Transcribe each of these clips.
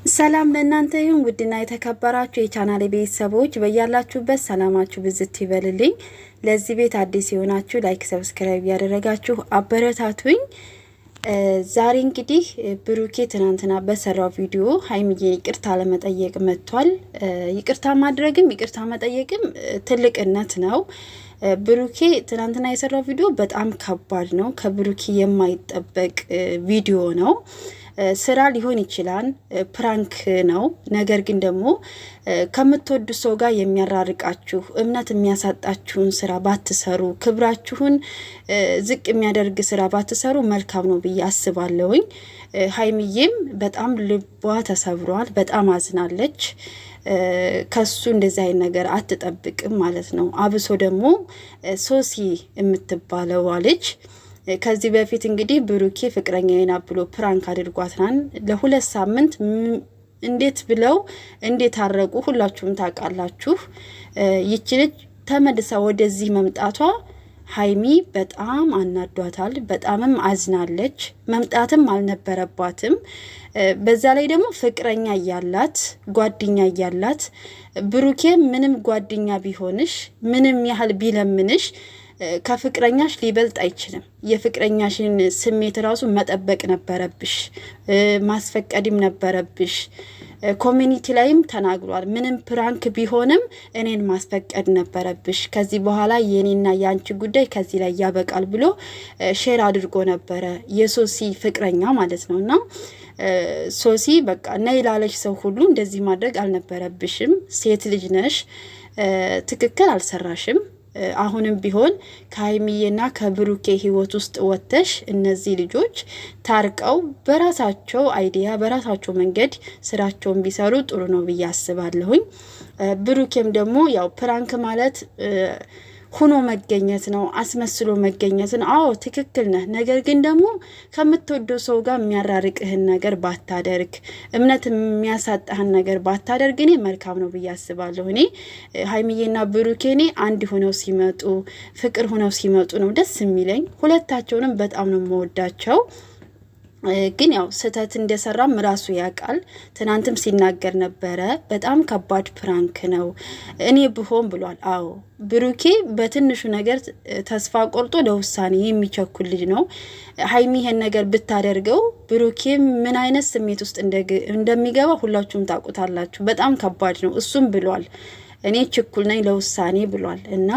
ሰላም ለእናንተ ይሁን ውድና የተከበራችሁ የቻናሌ ቤተሰቦች በያላችሁበት ሰላማችሁ ብዝት ይበልልኝ። ለዚህ ቤት አዲስ የሆናችሁ ላይክ ሰብስክራይብ ያደረጋችሁ አበረታቱኝ። ዛሬ እንግዲህ ብሩኬ ትናንትና በሰራው ቪዲዮ ሀይሚዬ ይቅርታ ለመጠየቅ መጥቷል። ይቅርታ ማድረግም ይቅርታ መጠየቅም ትልቅነት ነው። ብሩኬ ትናንትና የሰራው ቪዲዮ በጣም ከባድ ነው። ከብሩኬ የማይጠበቅ ቪዲዮ ነው። ስራ ሊሆን ይችላል፣ ፕራንክ ነው። ነገር ግን ደግሞ ከምትወዱ ሰው ጋር የሚያራርቃችሁ እምነት የሚያሳጣችሁን ስራ ባትሰሩ፣ ክብራችሁን ዝቅ የሚያደርግ ስራ ባትሰሩ መልካም ነው ብዬ አስባለሁኝ። ሀይሚዬም በጣም ልቧ ተሰብሯል፣ በጣም አዝናለች። ከሱ እንደዚህ አይነት ነገር አትጠብቅም ማለት ነው። አብሶ ደግሞ ሶሲ የምትባለው ልጅ ከዚህ በፊት እንግዲህ ብሩኬ ፍቅረኛዬ ናት ብሎ ፕራንክ አድርጓታል። ለ2 ሳምንት እንዴት ብለው እንዴት አረቁ ሁላችሁም ታውቃላችሁ። ይቺ ልጅ ተመልሳ ወደዚህ መምጣቷ ሀይሚ በጣም አናዷታል፣ በጣምም አዝናለች። መምጣትም አልነበረባትም። በዛ ላይ ደግሞ ፍቅረኛ እያላት ጓደኛ እያላት ብሩኬ ምንም ጓደኛ ቢሆንሽ ምንም ያህል ቢለምንሽ ከፍቅረኛሽ ሊበልጥ አይችልም። የፍቅረኛሽን ስሜት ራሱ መጠበቅ ነበረብሽ፣ ማስፈቀድም ነበረብሽ። ኮሚኒቲ ላይም ተናግሯል። ምንም ፕራንክ ቢሆንም እኔን ማስፈቀድ ነበረብሽ። ከዚህ በኋላ የኔና ያንቺ ጉዳይ ከዚህ ላይ ያበቃል ብሎ ሼር አድርጎ ነበረ፣ የሶሲ ፍቅረኛ ማለት ነውና ሶሲ በቃ ነይ ላለሽ ሰው ሁሉ እንደዚህ ማድረግ አልነበረብሽም። ሴት ልጅ ነሽ፣ ትክክል አልሰራሽም። አሁንም ቢሆን ከሀይሚዬና ከብሩኬ ህይወት ውስጥ ወጥተሽ እነዚህ ልጆች ታርቀው በራሳቸው አይዲያ በራሳቸው መንገድ ስራቸውን ቢሰሩ ጥሩ ነው ብዬ አስባለሁኝ። ብሩኬም ደግሞ ያው ፕራንክ ማለት ሁኖ መገኘት ነው፣ አስመስሎ መገኘት ነው። አዎ ትክክል ነህ። ነገር ግን ደግሞ ከምትወደው ሰው ጋር የሚያራርቅህን ነገር ባታደርግ፣ እምነት የሚያሳጣህን ነገር ባታደርግ እኔ መልካም ነው ብዬ አስባለሁ። እኔ ሀይሚዬና ብሩኬ እኔ አንድ ሆነው ሲመጡ፣ ፍቅር ሆነው ሲመጡ ነው ደስ የሚለኝ። ሁለታቸውንም በጣም ነው የምወዳቸው። ግን ያው ስህተት እንደሰራም ራሱ ያውቃል። ትናንትም ሲናገር ነበረ። በጣም ከባድ ፕራንክ ነው እኔ ብሆን ብሏል። አዎ ብሩኬ በትንሹ ነገር ተስፋ ቆርጦ ለውሳኔ የሚቸኩል ልጅ ነው። ሀይሚ ይሄን ነገር ብታደርገው ብሩኬ ምን አይነት ስሜት ውስጥ እንደሚገባ ሁላችሁም ታውቁታላችሁ። በጣም ከባድ ነው። እሱም ብሏል እኔ ችኩል ነኝ ለውሳኔ ብሏል። እና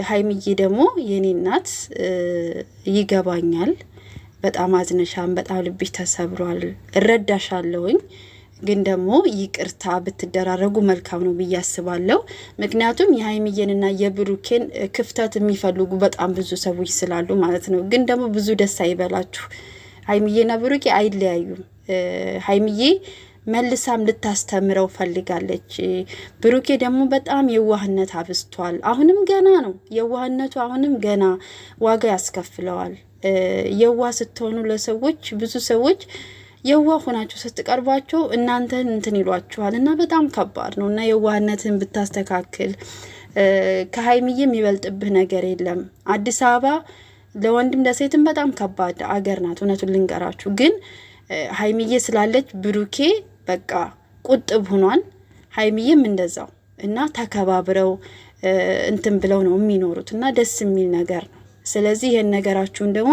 ሀይሚዬ ደግሞ የኔ እናት ይገባኛል፣ በጣም አዝነሻን፣ በጣም ልብሽ ተሰብሯል፣ እረዳሻለሁኝ። ግን ደግሞ ይቅርታ ብትደራረጉ መልካም ነው ብዬ አስባለሁ። ምክንያቱም የሀይሚዬንና የብሩኬን ክፍተት የሚፈልጉ በጣም ብዙ ሰዎች ስላሉ ማለት ነው። ግን ደግሞ ብዙ ደስ አይበላችሁ፣ ሀይሚዬና ብሩኬ አይለያዩም። ሀይሚዬ መልሳም ልታስተምረው ፈልጋለች። ብሩኬ ደግሞ በጣም የዋህነት አብስቷል። አሁንም ገና ነው የዋህነቱ፣ አሁንም ገና ዋጋ ያስከፍለዋል። የዋህ ስትሆኑ ለሰዎች ብዙ ሰዎች የዋህ ሆናችሁ ስትቀርቧቸው እናንተን እንትን ይሏችኋል እና በጣም ከባድ ነው። እና የዋህነትን ብታስተካክል ከሀይሚዬ የሚበልጥብህ ነገር የለም። አዲስ አበባ ለወንድም ለሴትም በጣም ከባድ አገር ናት፣ እውነቱን ልንገራችሁ። ግን ሀይሚዬ ስላለች ብሩኬ በቃ ቁጥብ ሆኗል፣ ሀይሚዬም እንደዛው። እና ተከባብረው እንትን ብለው ነው የሚኖሩት እና ደስ የሚል ነገር ነው። ስለዚህ ይሄን ነገራችሁን ደግሞ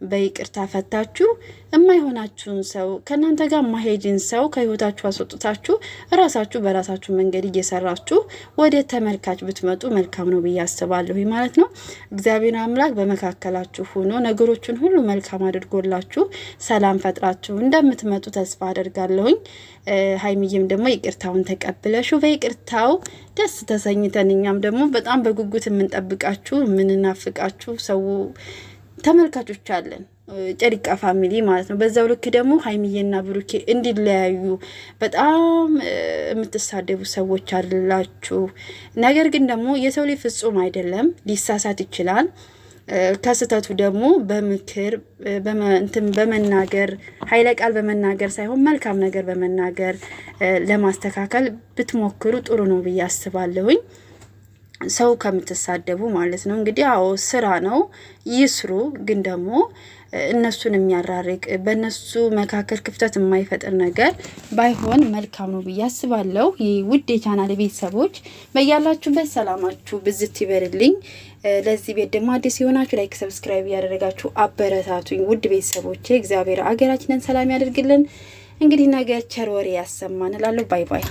በይቅርታ ፈታችሁ የማይሆናችሁን ሰው ከናንተ ጋር ማሄድን ሰው ከህይወታችሁ አስወጥታችሁ ራሳችሁ በራሳችሁ መንገድ እየሰራችሁ ወደ ተመልካች ብትመጡ መልካም ነው ብዬ አስባለሁ ማለት ነው። እግዚአብሔር አምላክ በመካከላችሁ ሆኖ ነገሮችን ሁሉ መልካም አድርጎላችሁ ሰላም ፈጥራችሁ እንደምትመጡ ተስፋ አደርጋለሁኝ። ሀይሚዬም ደግሞ ይቅርታውን ተቀብለሽው በይቅርታው ደስ ተሰኝተን እኛም ደግሞ በጣም በጉጉት የምንጠብቃችሁ የምንናፍቃችሁ ሰው ተመልካቾች አለን፣ ጨሪቃ ፋሚሊ ማለት ነው። በዛው ልክ ደግሞ ሀይሚዬና ብሩኬ እንዲለያዩ በጣም የምትሳደቡ ሰዎች አላችሁ። ነገር ግን ደግሞ የሰው ልጅ ፍጹም አይደለም፣ ሊሳሳት ይችላል። ከስተቱ ደግሞ በምክር በመናገር ኃይለ ቃል በመናገር ሳይሆን መልካም ነገር በመናገር ለማስተካከል ብትሞክሩ ጥሩ ነው ብዬ አስባለሁኝ። ሰው ከምትሳደቡ ማለት ነው። እንግዲህ አዎ ስራ ነው ይስሩ፣ ግን ደግሞ እነሱን የሚያራርቅ በእነሱ መካከል ክፍተት የማይፈጥር ነገር ባይሆን መልካም ነው ብዬ አስባለሁ። ውድ የቻናሌ ቤተሰቦች በያላችሁበት ሰላማችሁ ብዝት ይበልልኝ። ለዚህ ቤት ደግሞ አዲስ የሆናችሁ ላይክ ሰብስክራይብ ያደረጋችሁ አበረታቱኝ። ውድ ቤተሰቦቼ እግዚአብሔር አገራችንን ሰላም ያደርግልን። እንግዲህ ነገ ቸር ወሬ ያሰማን እላለሁ። ባይ ባይ።